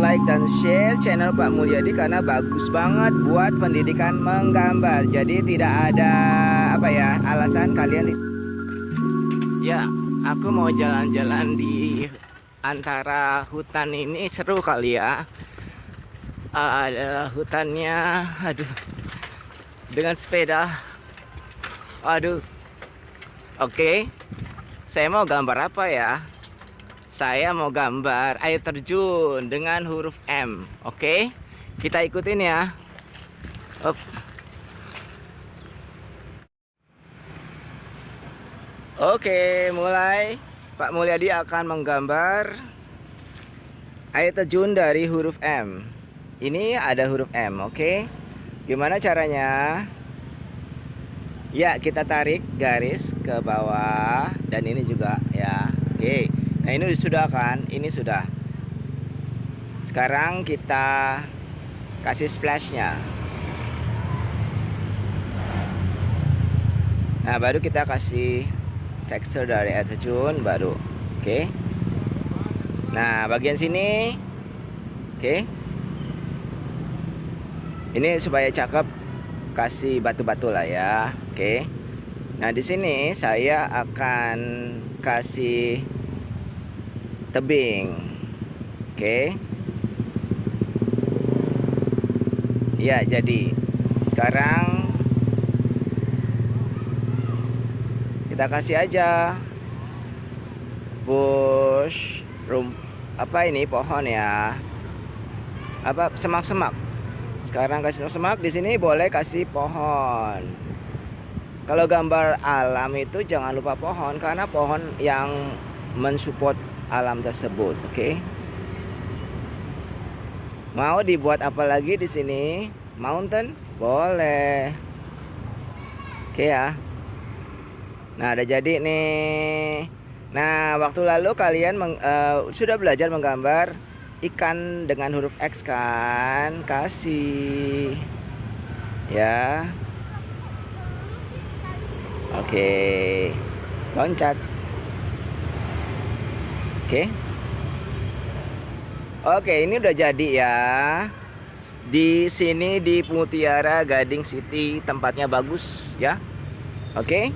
like dan share channel Pak Mulyadi karena bagus banget buat pendidikan menggambar. Jadi tidak ada alasan kalian. Ya, aku mau jalan-jalan di antara hutan ini, seru kali ya. Ada hutannya, aduh, dengan sepeda. Aduh. Oke. Saya mau gambar apa ya? Saya mau gambar air terjun dengan huruf M. Oke, kita ikutin ya. Oke, mulai. Pak Mulyadi akan menggambar air terjun dari huruf M. Ini ada huruf M, oke. Gimana caranya? Ya, kita tarik garis ke bawah dan ini juga ya. Oke. Nah, ini sudah kan? Ini sudah. Sekarang kita kasih splashnya. Nah, baru kita kasih tekstur dari air terjun baru. Oke. Nah, bagian sini. Oke. Ini supaya cakep, kasih batu-batu lah ya. Oke. Nah, di sini saya akan kasih tebing. Oke. Ya, jadi sekarang kita kasih aja bush pohon ya. Semak-semak. Sekarang kasih semak, di sini boleh kasih pohon. Kalau gambar alam itu jangan lupa pohon karena pohon yang mensupport alam tersebut, oke? Mau dibuat apa lagi di sini? Mountain? Boleh. Oke ya. Nah, ada jadi nih. Nah, waktu lalu kalian sudah belajar menggambar ikan dengan huruf X kan? Kasih. Ya. Oke. Loncat. Oke, ini udah jadi ya. Di sini di Mutiara Gading City, tempatnya bagus ya. Oke.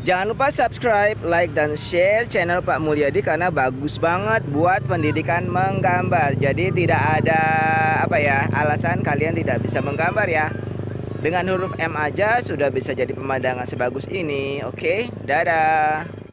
Jangan lupa subscribe, like dan share channel Pak Mulyadi karena bagus banget buat pendidikan menggambar. Jadi tidak ada alasan kalian tidak bisa menggambar ya. Dengan huruf M aja sudah bisa jadi pemandangan sebagus ini. Oke, dadah.